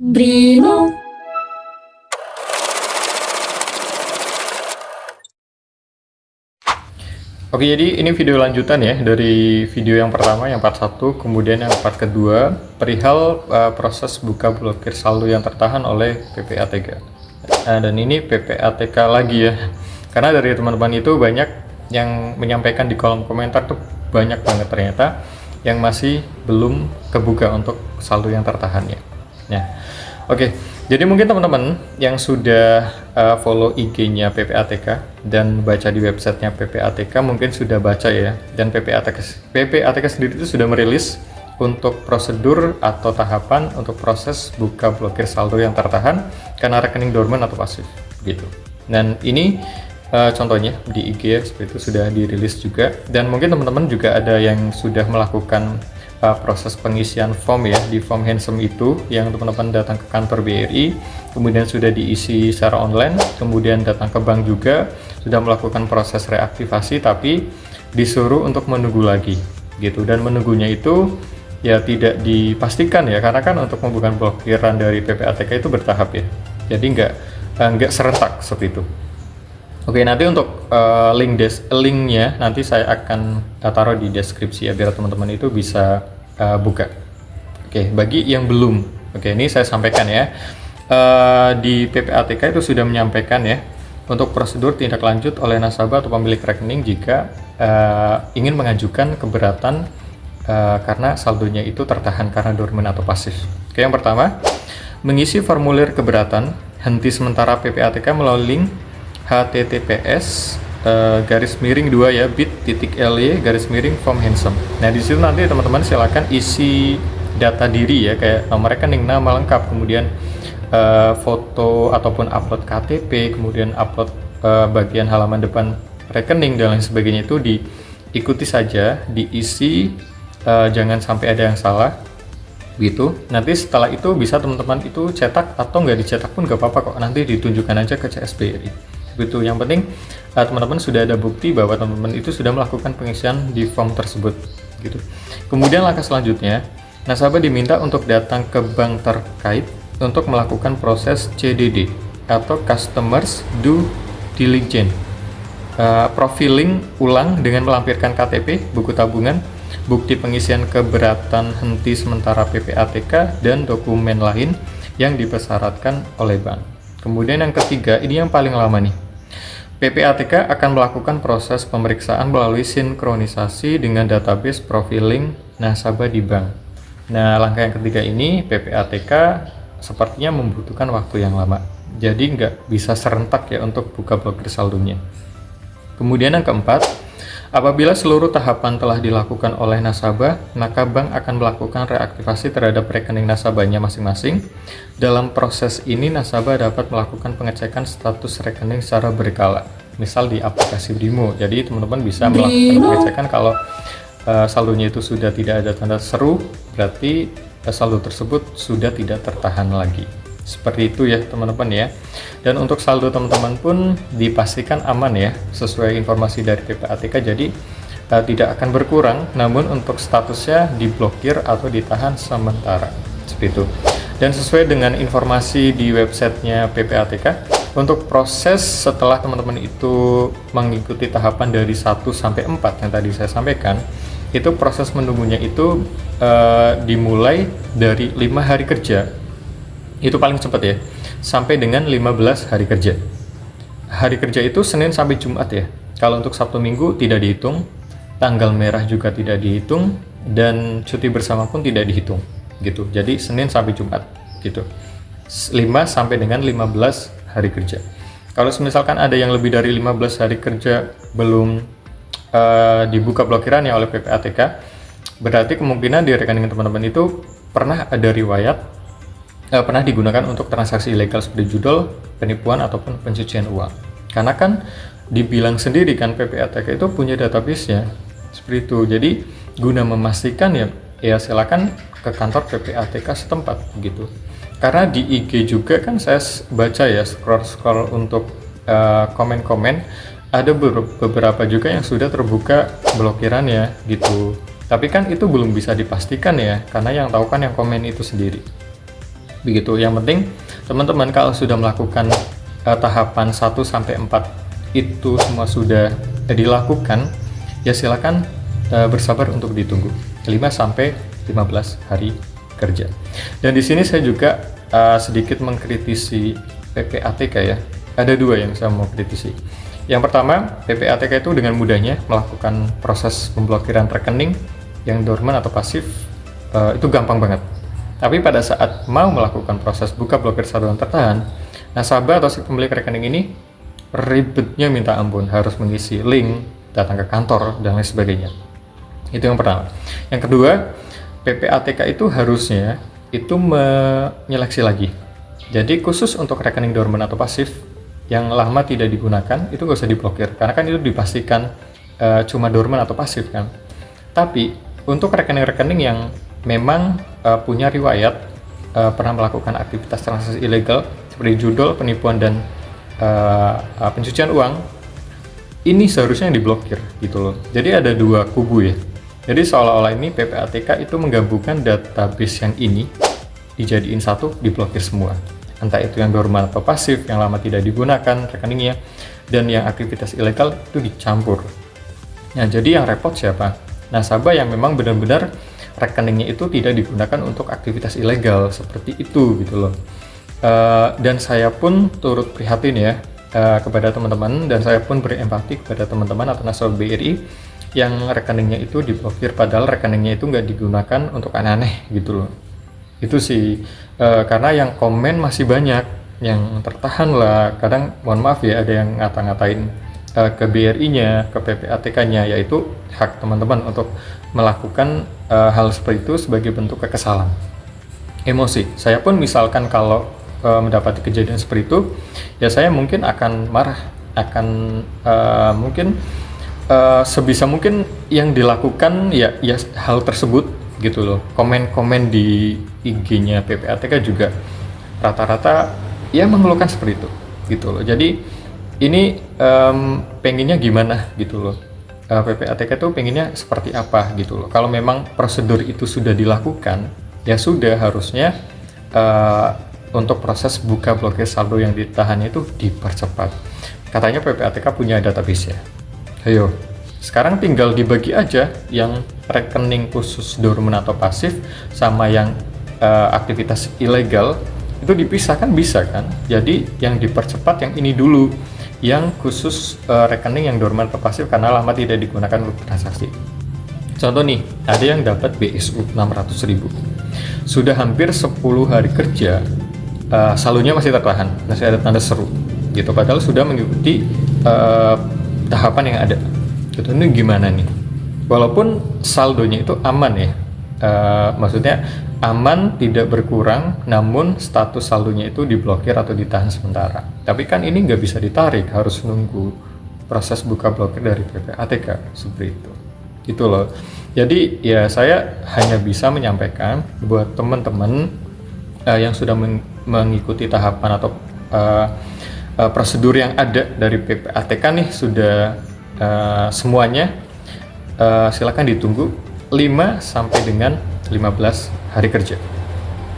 Brimo. Oke, jadi ini video lanjutan ya dari video yang pertama, yang part 1, kemudian yang part kedua, perihal proses buka blokir saldo yang tertahan oleh PPATK. Dan ini PPATK lagi ya, karena dari teman-teman itu banyak yang menyampaikan di kolom komentar tuh banyak banget ternyata yang masih belum kebuka untuk saldo yang tertahannya. Nah, oke, jadi mungkin teman-teman yang sudah follow IG-nya PPATK dan baca di websitenya PPATK mungkin sudah baca ya, dan PPATK sendiri itu sudah merilis untuk prosedur atau tahapan untuk proses buka blokir saldo yang tertahan karena rekening dorman atau pasif gitu. Dan ini contohnya di IG ya, seperti itu sudah dirilis juga, dan mungkin teman-teman juga ada yang sudah melakukan proses pengisian form ya, di form Handsome itu yang teman-teman datang ke kantor BRI, kemudian sudah diisi secara online, kemudian datang ke bank juga sudah melakukan proses reaktivasi, tapi disuruh untuk menunggu lagi gitu. Dan menunggunya itu ya tidak dipastikan ya, karena kan untuk membuka blokiran dari PPATK itu bertahap ya, jadi nggak serentak seperti itu. Oke, nanti untuk linknya nanti saya akan taruh di deskripsi ya, biar teman-teman itu bisa buka. Oke, bagi yang belum, oke ini saya sampaikan ya, di PPATK itu sudah menyampaikan ya untuk prosedur tindak lanjut oleh nasabah atau pemilik rekening jika ingin mengajukan keberatan karena saldonya itu tertahan karena dorman atau pasif. Oke, yang pertama, mengisi formulir keberatan henti sementara PPATK melalui link https://2 ya bit.ly form Handsome. Nah, di situ nanti teman-teman silakan isi data diri ya, kayak nomor rekening, nama lengkap, kemudian foto ataupun upload KTP, kemudian upload bagian halaman depan rekening dan lain sebagainya, itu diikuti saja, diisi, jangan sampai ada yang salah gitu. Nanti setelah itu bisa teman-teman itu cetak atau nggak dicetak pun nggak apa-apa kok, nanti ditunjukkan aja ke CSBRI. Begitu, yang penting teman-teman sudah ada bukti bahwa teman-teman itu sudah melakukan pengisian di form tersebut gitu. Kemudian langkah selanjutnya, nasabah diminta untuk datang ke bank terkait untuk melakukan proses CDD atau Customers Due Diligence, profiling ulang dengan melampirkan KTP, buku tabungan, bukti pengisian keberatan henti sementara PPATK, dan dokumen lain yang dipersyaratkan oleh bank. Kemudian yang ketiga, ini yang paling lama nih. PPATK akan melakukan proses pemeriksaan melalui sinkronisasi dengan database profiling nasabah di bank. Nah, langkah yang ketiga ini PPATK sepertinya membutuhkan waktu yang lama. Jadi nggak bisa serentak ya untuk buka blokir saldonya. Kemudian yang keempat, apabila seluruh tahapan telah dilakukan oleh nasabah, maka bank akan melakukan reaktivasi terhadap rekening nasabahnya masing-masing. Dalam proses ini, nasabah dapat melakukan pengecekan status rekening secara berkala, misal di aplikasi Brimo. Jadi teman-teman bisa melakukan pengecekan kalau saldonya itu sudah tidak ada tanda seru, berarti saldo tersebut sudah tidak tertahan lagi. Seperti itu ya teman-teman ya. Dan untuk saldo teman-teman pun dipastikan aman ya, sesuai informasi dari PPATK, jadi tidak akan berkurang, namun untuk statusnya diblokir atau ditahan sementara, seperti itu. Dan sesuai dengan informasi di websitenya PPATK, untuk proses setelah teman-teman itu mengikuti tahapan dari 1 sampai 4 yang tadi saya sampaikan, itu proses menunggunya itu dimulai dari 5 hari kerja, itu paling cepat ya, sampai dengan 15 hari kerja. Hari kerja itu Senin sampai Jumat ya. Kalau untuk Sabtu Minggu tidak dihitung, tanggal merah juga tidak dihitung, dan cuti bersama pun tidak dihitung gitu. Jadi Senin sampai Jumat gitu, 5 sampai dengan 15 hari kerja. Kalau misalkan ada yang lebih dari 15 hari kerja belum dibuka blokirannya oleh PPATK, berarti kemungkinan di rekening teman-teman itu pernah ada riwayat pernah digunakan untuk transaksi ilegal seperti judol, penipuan, ataupun pencucian uang. Karena kan dibilang sendiri kan PPATK itu punya database-nya seperti itu. Jadi guna memastikan ya silakan ke kantor PPATK setempat gitu. Karena di IG juga kan saya baca ya, scroll untuk komen-komen, ada beberapa juga yang sudah terbuka blokirannya gitu. Tapi kan itu belum bisa dipastikan ya, karena yang tahu kan yang komen itu sendiri. Begitu. Yang penting teman-teman kalau sudah melakukan tahapan 1 sampai 4 itu semua sudah dilakukan, ya silakan bersabar untuk ditunggu 5 sampai 15 hari kerja. Dan di sini saya juga sedikit mengkritisi PPATK ya. Ada 2 yang saya mau kritisi. Yang pertama, PPATK itu dengan mudahnya melakukan proses pemblokiran rekening yang dorman atau pasif, itu gampang banget. Tapi pada saat mau melakukan proses buka blokir saldo tertahan, nasabah atau si pemilik rekening ini ribetnya minta ampun, harus mengisi link, datang ke kantor, dan lain sebagainya. Itu yang pertama. Yang kedua, PPATK itu harusnya itu menyeleksi lagi. Jadi khusus untuk rekening dorman atau pasif yang lama tidak digunakan, itu nggak usah diblokir, karena kan itu dipastikan cuma dorman atau pasif kan. Tapi untuk rekening-rekening yang memang punya riwayat pernah melakukan aktivitas transaksi ilegal seperti judol, penipuan, dan pencucian uang, ini seharusnya yang diblokir gitu loh. Jadi ada 2 kubu ya. Jadi seolah-olah ini PPATK itu menggabungkan database yang ini dijadiin satu, diblokir semua. Entah itu yang dorman atau pasif, yang lama tidak digunakan rekeningnya, dan yang aktivitas ilegal itu dicampur. Nah, jadi yang repot siapa? Nasabah yang memang benar-benar rekeningnya itu tidak digunakan untuk aktivitas ilegal seperti itu gitu loh. Dan saya pun turut prihatin ya kepada teman-teman, dan saya pun berempati kepada teman-teman atau nasabah BRI yang rekeningnya itu diblokir padahal rekeningnya itu nggak digunakan untuk aneh-aneh gitu loh. Itu sih karena yang komen masih banyak, yang tertahan lah. Kadang mohon maaf ya, ada yang ngata-ngatain ke BRI-nya, ke PPATK-nya, yaitu hak teman-teman untuk melakukan hal seperti itu sebagai bentuk kekesalan. Emosi. Saya pun misalkan kalau mendapati kejadian seperti itu, ya saya mungkin akan marah, akan mungkin sebisa mungkin yang dilakukan ya hal tersebut gitu loh. Komen-komen di IG-nya PPATK juga rata-rata ya mengeluhkan seperti itu gitu loh. Jadi ini pengennya gimana gitu loh. PPATK itu pengennya seperti apa gitu loh. Kalau memang prosedur itu sudah dilakukan, ya sudah harusnya untuk proses buka blokir saldo yang ditahannya itu dipercepat. Katanya PPATK punya database ya. Ayo, sekarang tinggal dibagi aja yang rekening khusus dorman atau pasif sama yang aktivitas ilegal, itu dipisahkan bisa kan? Jadi yang dipercepat yang ini dulu, yang khusus rekening yang dorman atau pasif karena lama tidak digunakan untuk transaksi. Contoh nih, ada yang dapat BSU 600.000, sudah hampir 10 hari kerja, saldonya masih tertahan, masih ada tanda seru gitu, padahal sudah mengikuti tahapan yang ada gitu. Ini gimana nih? Walaupun saldonya itu aman ya, maksudnya aman, tidak berkurang, namun status saldonya itu diblokir atau ditahan sementara. Tapi kan ini nggak bisa ditarik, harus nunggu proses buka blokir dari PPATK seperti itu. Gitu loh. Jadi ya saya hanya bisa menyampaikan buat teman-teman yang sudah mengikuti tahapan atau prosedur yang ada dari PPATK nih, sudah semuanya, silakan ditunggu 5 sampai dengan 15 hari kerja.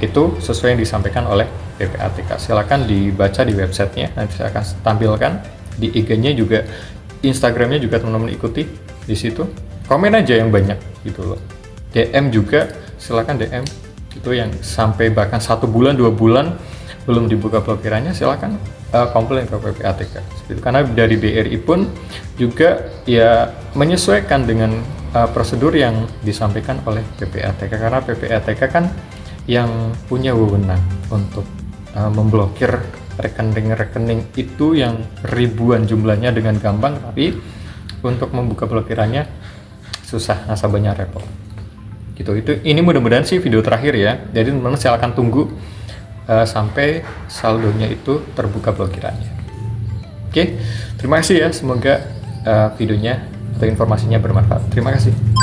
Itu sesuai yang disampaikan oleh PPATK. Silakan dibaca di websitenya, nanti saya akan tampilkan di IG-nya juga, Instagram-nya juga teman-teman ikuti di situ. Komen aja yang banyak gitu loh. DM juga silakan DM, itu yang sampai bahkan 1 bulan 2 bulan belum dibuka blokirannya, silakan komplain ke PPATK. Karena dari BRI pun juga ya menyesuaikan dengan prosedur yang disampaikan oleh PPATK, karena PPATK kan yang punya wewenang untuk memblokir rekening-rekening itu yang ribuan jumlahnya dengan gampang, tapi untuk membuka blokirannya susah, nasabahnya repot. Gitu. Ini mudah-mudahan sih video terakhir ya. Jadi teman-teman silakan tunggu sampai saldonya itu terbuka blokirannya. Oke, terima kasih ya. Semoga videonya atau informasinya bermanfaat. Terima kasih.